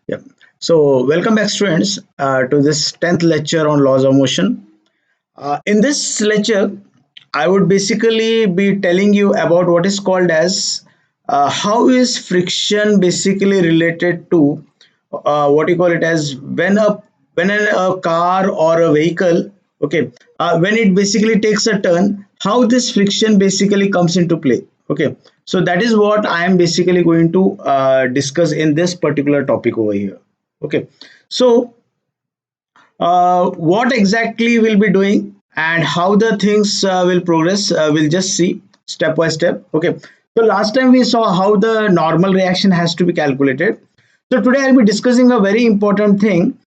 Yeah. So, welcome back, students, to this 10th lecture on laws of motion. In this lecture, I would basically be telling you about what is called as how is friction basically related to what you call it as when a car or a vehicle, okay, when it basically takes a turn, how this friction basically comes into play. Okay, so that is what I am basically going to discuss in this particular topic over here. Okay, so what exactly we'll be doing and how the things will progress, we'll just see step by step. Okay, so last time we saw how the normal reaction has to be calculated. So today I'll be discussing a very important thing,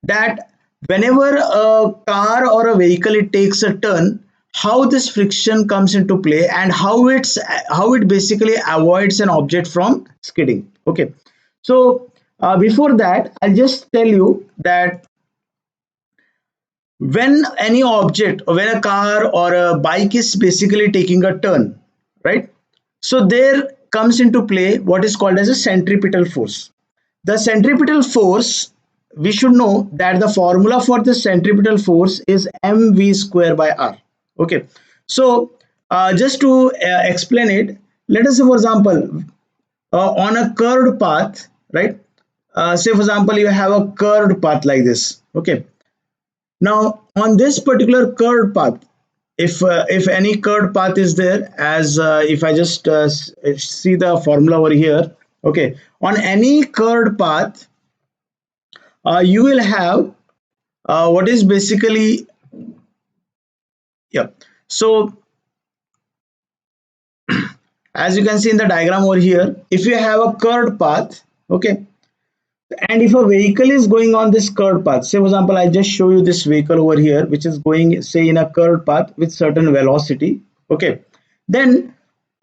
that whenever a car or a vehicle it takes a turn, how this friction comes into play and how it basically avoids an object from skidding. Okay, so before that I'll just tell you that when any object, or when a car or a bike is basically taking a turn, right, so there comes into play what is called as a centripetal force. The centripetal force, we should know that the formula for the centripetal force is mv square by r. Okay, so just to explain it, let us say for example, on a curved path, right, say for example you have a curved path like this. Okay, now, on this particular curved path, if any curved path is there, as if I just see the formula over here, okay, on any curved path, you will have what is basically, yeah. So as you can see in the diagram over here, if you have a curved path, okay, and if a vehicle is going on this curved path, say for example, I just show you this vehicle over here, which is going, say, in a curved path with certain velocity, okay, then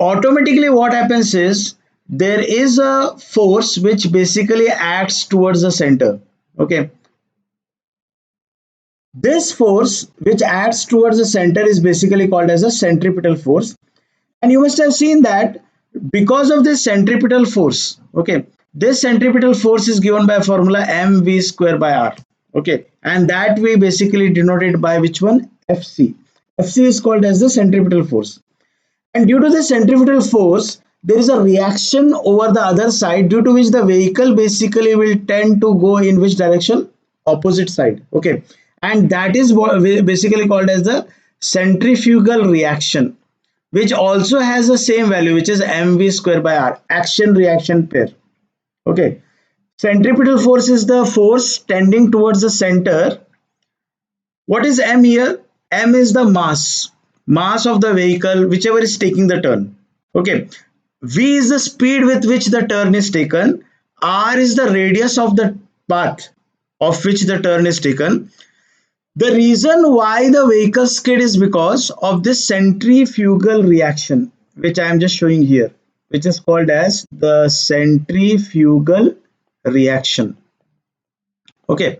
automatically what happens is there is a force which basically acts towards the center. Okay, this force which acts towards the center is basically called as a centripetal force. And you must have seen that because of this centripetal force, okay, this centripetal force is given by formula mv square by r. Okay, and that we basically denoted by which one? Fc. Fc is called as the centripetal force. And due to the centripetal force, there is a reaction over the other side, due to which the vehicle basically will tend to go in which direction? Opposite side. Okay, and that is what basically called as the centrifugal reaction, which also has the same value, which is mv square by r, action reaction pair. Okay, centripetal force is the force tending towards the center. What is m here? M is the mass of the vehicle whichever is taking the turn. Okay, v is the speed with which the turn is taken, r is the radius of the path of which the turn is taken. The reason why the vehicle skid is because of this centrifugal reaction, which I am just showing here, which is called as the centrifugal reaction. Okay,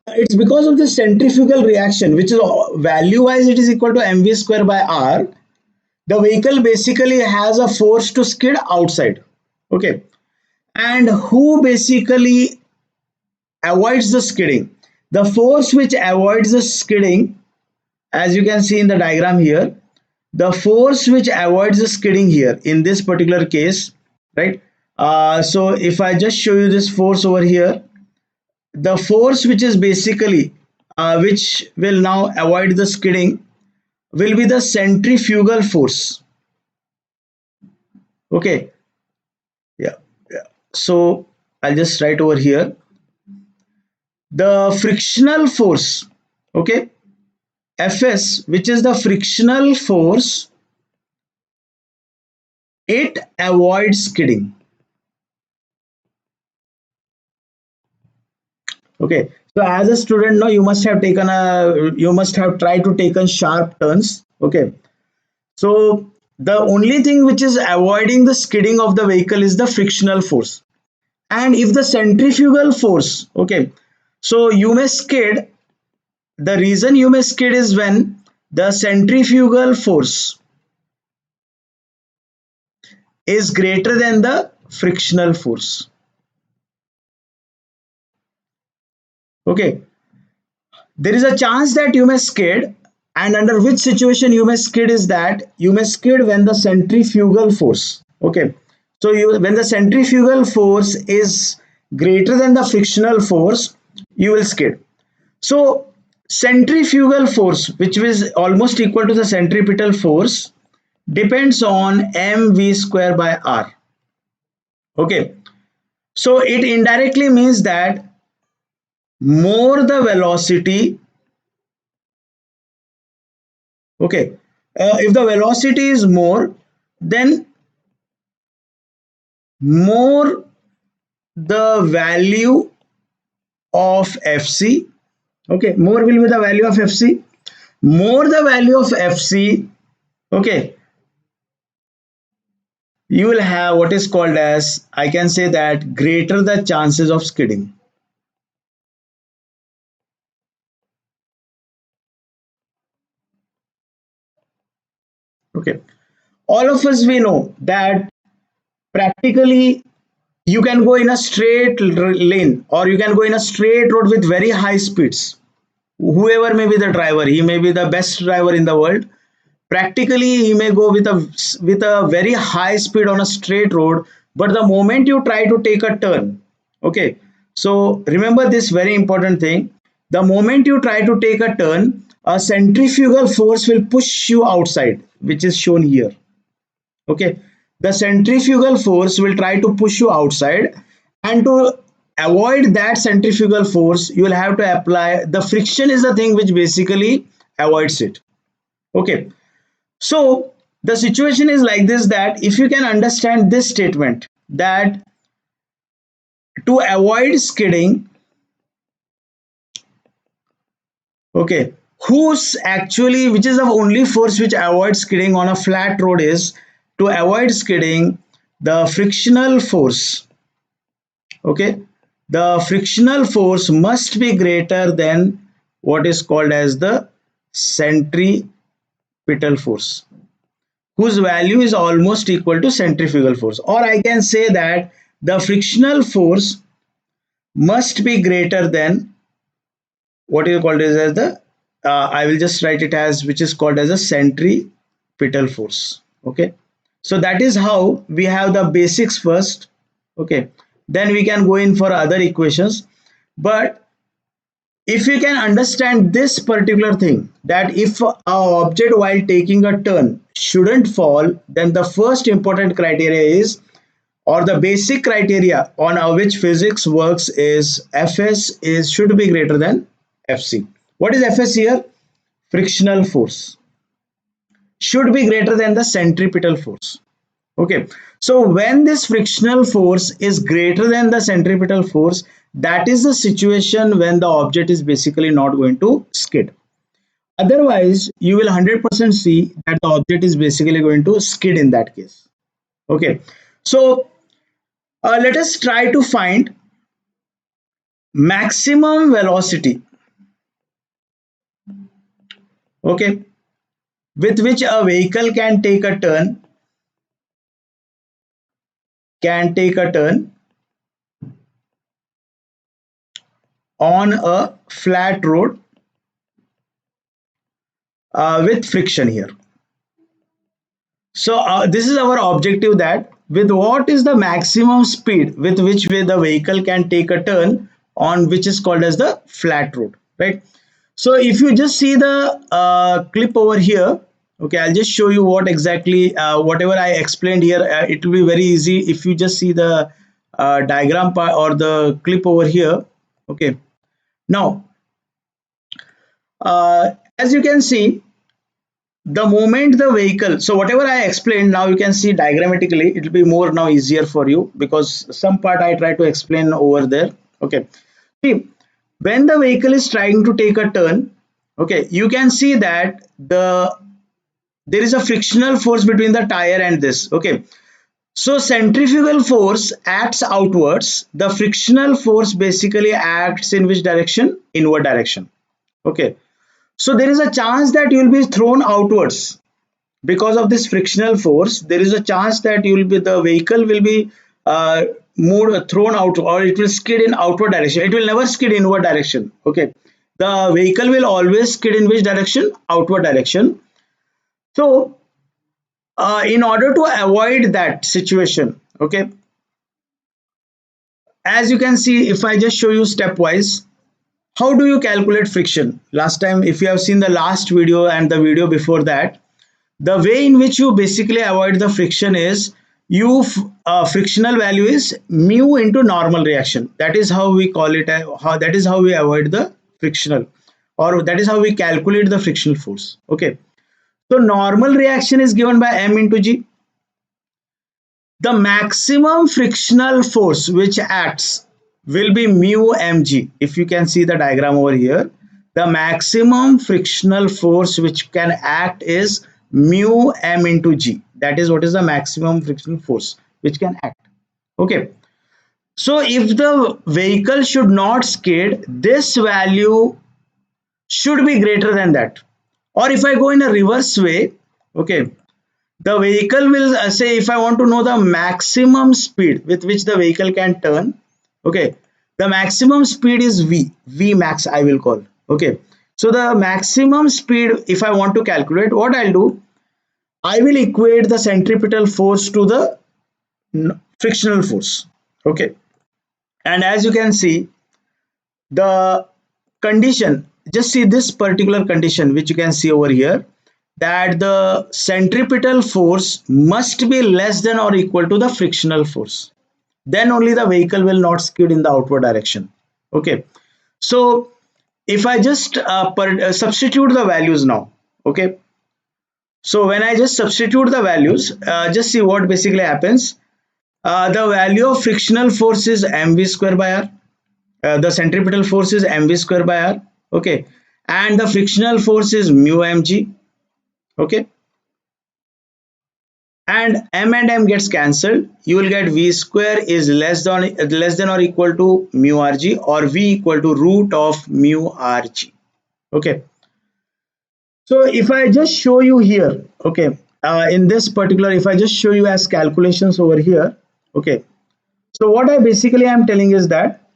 it's because of the centrifugal reaction, which is value wise it is equal to mv square by r. The vehicle basically has a force to skid outside. Okay, and who basically avoids the skidding? The force which avoids the skidding, as you can see in the diagram here, the force which avoids the skidding here in this particular case, right? So if I just show you this force over here, the force which is basically which will now avoid the skidding will be the centrifugal force. Okay, yeah, yeah. So I'll just write over here the frictional force. Okay, Fs, which is the frictional force, it avoids skidding. Okay, so as a student, now you must have tried to take sharp turns. Okay, so the only thing which is avoiding the skidding of the vehicle is the frictional force. And if the centrifugal force, okay, so you may skid. The reason you may skid is when the centrifugal force is greater than the frictional force. Okay, there is a chance that you may skid, and under which situation you may skid is that you may skid when the centrifugal force. Okay, so when the centrifugal force is greater than the frictional force, you will skid. So centrifugal force, which is almost equal to the centripetal force, depends on mv square by r. Okay, so it indirectly means that more the velocity, okay, if the velocity is more, then more the value of fc. Okay, more will be the value of fc. More the value of fc, okay, you will have what is called as, I can say that, greater the chances of skidding. Okay, all of us we know that practically you can go in a straight lane, or you can go in a straight road with very high speeds. Whoever may be the driver, he may be the best driver in the world, practically he may go with a very high speed on a straight road, but the moment you try to take a turn, okay, so remember this very important thing, the moment you try to take a turn, a centrifugal force will push you outside, which is shown here. Okay, the centrifugal force will try to push you outside, and to avoid that centrifugal force you will have to apply the friction, is the thing which basically avoids it. Okay, so the situation is like this, that if you can understand this statement, that to avoid skidding, okay, who's actually, which is the only force which avoids skidding on a flat road, is to avoid skidding, the frictional force. Okay, the frictional force must be greater than what is called as the centripetal force, whose value is almost equal to centrifugal force, or I can say that the frictional force must be greater than what is called as the, I will just write it as, which is called as a centripetal force. Okay, so that is how we have the basics first. Okay, then we can go in for other equations. But if you can understand this particular thing, that if a object while taking a turn shouldn't fall, then the first important criteria is, or the basic criteria on which physics works, is Fs is should be greater than Fc. What is Fs here? Frictional force should be greater than the centripetal force. Okay, so when this frictional force is greater than the centripetal force, that is the situation when the object is basically not going to skid. Otherwise, you will 100% see that the object is basically going to skid in that case. Okay, so let us try to find maximum velocity, okay, with which a vehicle can take a turn on a flat road with friction here. So this is our objective, that with what is the maximum speed with which the vehicle can take a turn on which is called as the flat road, right? So if you just see the clip over here, okay, I'll just show you what exactly, whatever I explained here, it will be very easy if you just see the diagram part or the clip over here. Okay, now as you can see, the moment the vehicle, so whatever I explained, now you can see diagrammatically, it will be more now easier for you, because some part I try to explain over there. Okay, see, when the vehicle is trying to take a turn, okay, you can see that there is a frictional force between the tire and this. Okay, so centrifugal force acts outwards, the frictional force basically acts in which direction? Inward direction. Okay, so there is a chance that you will be thrown outwards because of this frictional force. There is a chance that you will be, the vehicle will be moved thrown out, or it will skid in outward direction. It will never skid inward direction. Okay, the vehicle will always skid in which direction? Outward direction. So in order to avoid that situation, okay, as you can see, if I just show you stepwise, how do you calculate friction? Last time, if you have seen the last video and the video before that, the way in which you basically avoid the friction is you frictional value is mu into normal reaction. That is how we call it. That is how we avoid the frictional, or that is how we calculate the frictional force. Okay. So normal reaction is given by m into g. The maximum frictional force which acts will be mu mg. If you can see the diagram over here, the maximum frictional force which can act is mu m into g. That is what is the maximum frictional force which can act. Okay. So if the vehicle should not skid, this value should be greater than that. Or if I go in a reverse way, okay, the vehicle will say, if I want to know the maximum speed with which the vehicle can turn, okay, the maximum speed is v max I will call. Okay, so the maximum speed, if I want to calculate, what I'll do, I will equate the centripetal force to the frictional force. Okay, and as you can see, the condition, just see this particular condition which you can see over here, that the centripetal force must be less than or equal to the frictional force, then only the vehicle will not skid in the outward direction. Okay, so if I just substitute the values now, okay, so when I just substitute the values, just see what basically happens. The value of frictional force is mv square by r. The centripetal force is mv square by r. Okay, and the frictional force is mu mg. Okay, and m gets cancelled. You will get v square is less than or equal to mu rg, or v equal to root of mu rg. Okay, so if I just show you here, okay, in this particular, if I just show you as calculations over here, okay, so what I basically am telling is that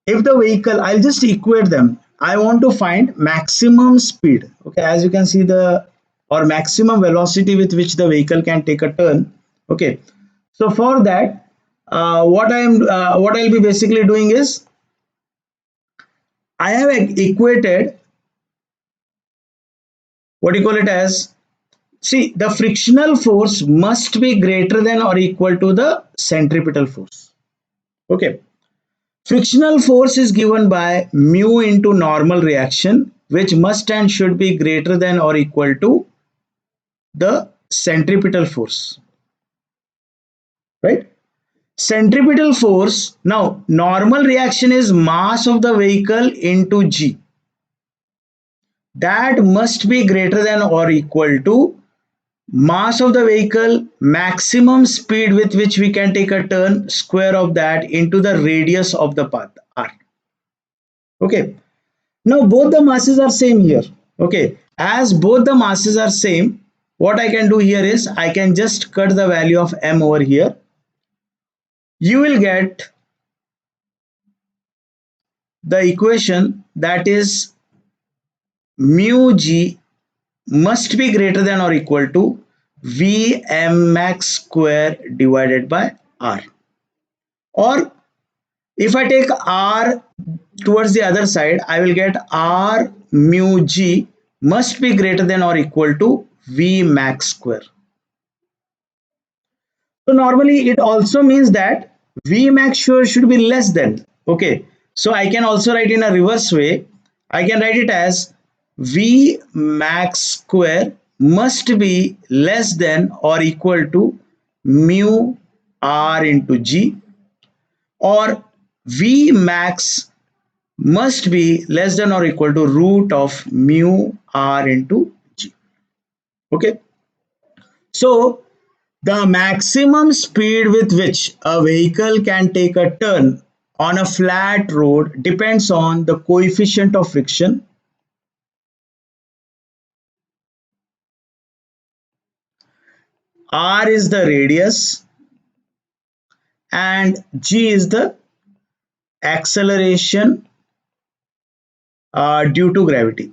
if the vehicle, I'll just equate them. I want to find maximum speed. Okay, as you can see, the or maximum velocity with which the vehicle can take a turn. Okay, so for that, what I'll be basically doing is I have equated, what do you call it as, see, the frictional force must be greater than or equal to the centripetal force. Okay, frictional force is given by mu into normal reaction, which must and should be greater than or equal to the centripetal force, right? Centripetal force, now normal reaction is mass of the vehicle into g. That must be greater than or equal to mass of the vehicle, maximum speed with which we can take a turn, square of that into the radius of the path r. Okay, now both the masses are same here. Okay, as both the masses are same, what I can do here is I can just cut the value of m over here. You will get the equation that is mu g must be greater than or equal to v m max square divided by r. Or if I take r towards the other side, I will get r mu g must be greater than or equal to v max square. So normally it also means that v max sure should be less than. Okay, so I can also write in a reverse way. I can write it as v max square must be less than or equal to mu r into g, or v max must be less than or equal to root of mu r into g. Okay, so the maximum speed with which a vehicle can take a turn on a flat road depends on the coefficient of friction, r is the radius, and g is the acceleration due to gravity.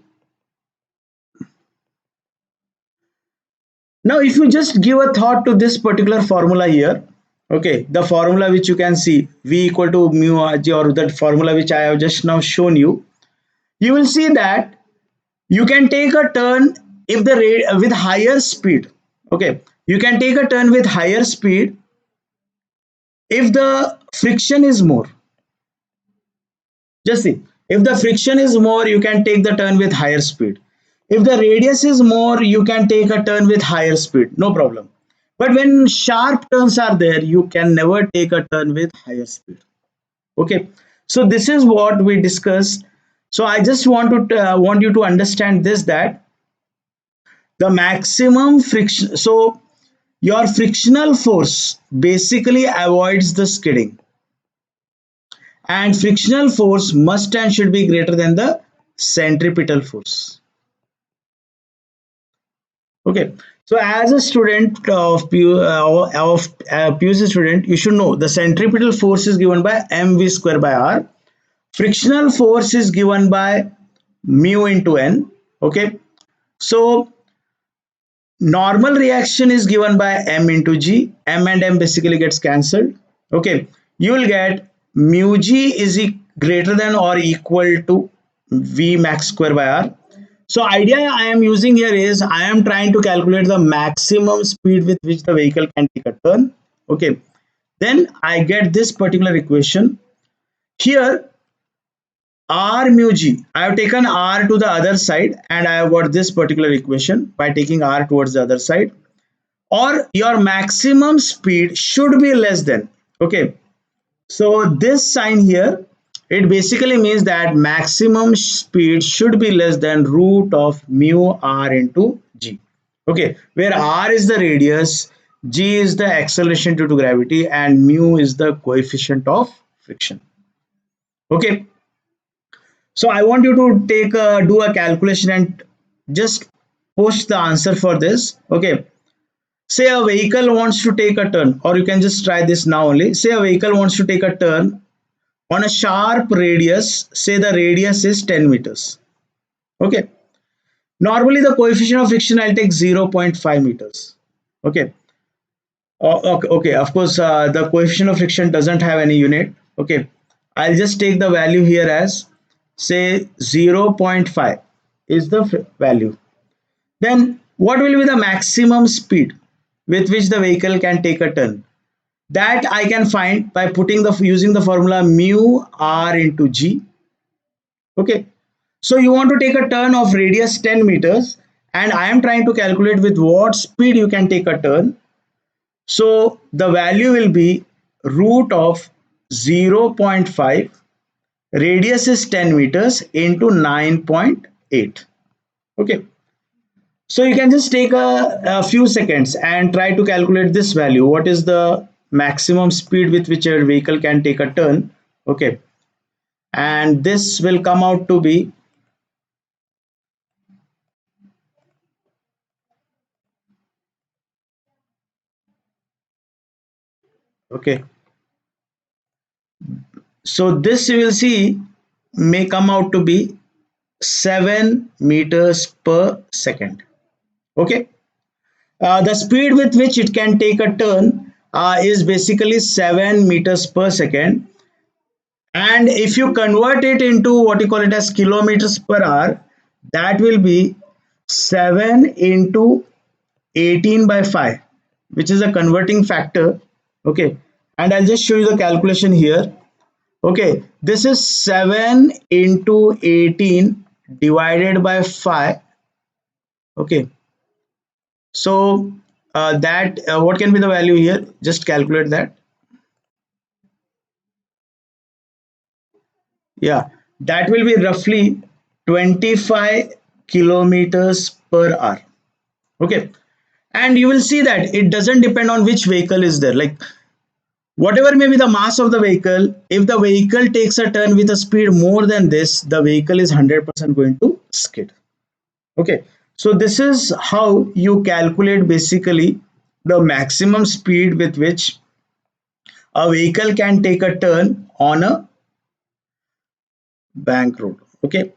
Now, if you just give a thought to this particular formula here, okay, the formula which you can see v equal to mu r g, or that formula which I have just now shown you, you will see that you can take a turn if the rate with higher speed. Okay, you can take a turn with higher speed if the friction is more. Just see, if the friction is more, you can take the turn with higher speed. If the radius is more, you can take a turn with higher speed, no problem. But when sharp turns are there, you can never take a turn with higher speed. Okay, so this is what we discussed. So I just want you to understand this, that the maximum friction, so your frictional force basically avoids the skidding, and frictional force must and should be greater than the centripetal force. Okay, so as a student of PUC student, you should know the centripetal force is given by mv square by r. Frictional force is given by mu into n. Okay, so normal reaction is given by m into g. M and m basically gets cancelled. Okay, you will get mu g is greater than or equal to v max square by r. So idea I am using here is I am trying to calculate the maximum speed with which the vehicle can take a turn. Okay, then I get this particular equation here. R mu g, I have taken r to the other side and I have got this particular equation by taking r towards the other side. Or your maximum speed should be less than. Okay, so this sign here, it basically means that maximum speed should be less than root of mu r into g. Okay, where r is the radius, g is the acceleration due to gravity, and mu is the coefficient of friction. Okay, so I want you to do a calculation and just post the answer for this. Okay, say a vehicle wants to take a turn, or you can just try this now only. Say a vehicle wants to take a turn on a sharp radius, say the radius is 10 meters. Okay, normally the coefficient of friction I'll take 0.5 meters. Okay, okay, of course the coefficient of friction doesn't have any unit. Okay, I'll just take the value here as say 0.5 is the value. Then what will be the maximum speed with which the vehicle can take a turn? That I can find by putting the using the formula mu r into g. Okay, so you want to take a turn of radius 10 meters, and I am trying to calculate with what speed you can take a turn. So the value will be root of 0.5, radius is 10 meters, into 9.8. Okay, so you can just take a few seconds and try to calculate this value. What is the maximum speed with which your vehicle can take a turn? Okay, and this will come out to be okay. So this you will see may come out to be 7 meters per second. Okay, the speed with which it can take a turn is basically 7 meters per second, and if you convert it into what you call it as kilometers per hour, that will be 7 into 18 by 5, which is a converting factor. Okay, and I'll just show you the calculation here. Okay, this is 7 into 18 divided by 5. Okay, so that what can be the value here? Just calculate that. Yeah, that will be roughly 25 kilometers per hour. Okay, and you will see that it doesn't depend on which vehicle is there. Like whatever may be the mass of the vehicle, if the vehicle takes a turn with a speed more than this, the vehicle is 100% going to skid. Okay, so this is how you calculate basically the maximum speed with which a vehicle can take a turn on a bank road. Okay,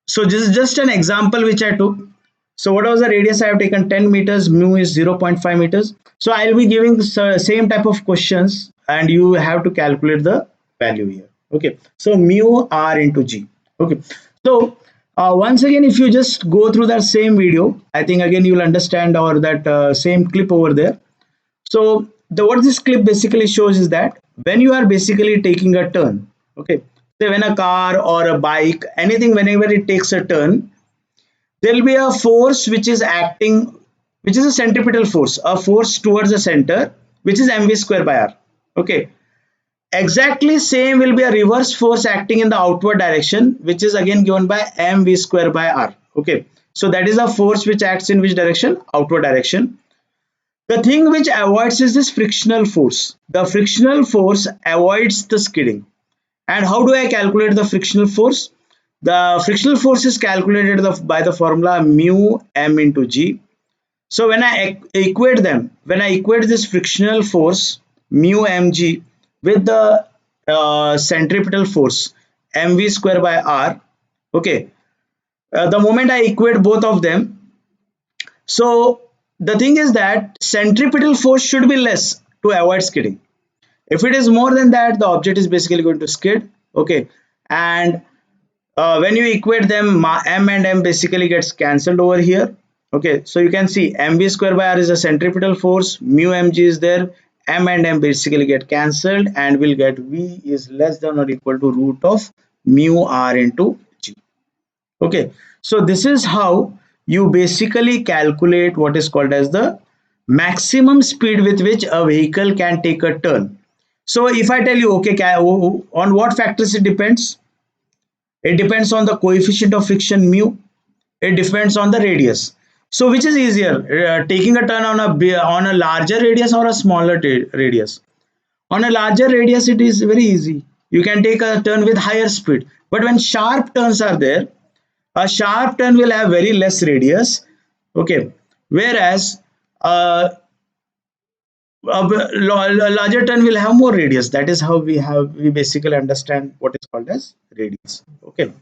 so this is just an example which I took. So what was the radius I have taken? 10 meters, mu is 0.5 meters. So I'll be giving the same type of questions and you have to calculate the value here. Okay, so mu r into g. Okay, so once again, if you just go through that same video, I think again you'll understand, or that same clip over there. So what this clip basically shows is that when you are basically taking a turn, okay, say when a car or a bike, anything, whenever it takes a turn, there will be a force which is acting, which is a centripetal force, a force towards the center, which is mv square by r. Okay, exactly same will be a reverse force acting in the outward direction, which is again given by mv square by r. Okay, so that is a force which acts in which direction? Outward direction. The thing which avoids is this frictional force. The frictional force avoids the skidding. And how do I calculate the frictional force? The frictional force is calculated by the formula mu m into g. So when I equate them, when I equate this frictional force mu mg with the centripetal force mv square by r, okay, the moment I equate both of them, so the thing is that centripetal force should be less to avoid skidding. If it is more than that, the object is basically going to skid. Okay, and when you equate them, m and m basically gets cancelled over here. Okay, so you can see mv square by r is a centripetal force, mu mg is there, m and m basically get cancelled, and we'll get v is less than or equal to root of mu r into g. Okay, so this is how you basically calculate what is called as the maximum speed with which a vehicle can take a turn. So if I tell you, okay, on what factors it depends? It depends on the coefficient of friction mu. It depends on the radius. So which is easier, taking a turn on a larger radius or a smaller radius? On a larger radius, it is very easy. You can take a turn with higher speed. But when sharp turns are there, a sharp turn will have very less radius. Okay, whereas a larger turn will have more radius. That is how we basically understand what is called as radius. Okay,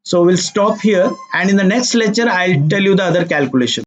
so we'll stop here, and in the next lecture I'll tell you the other calculation.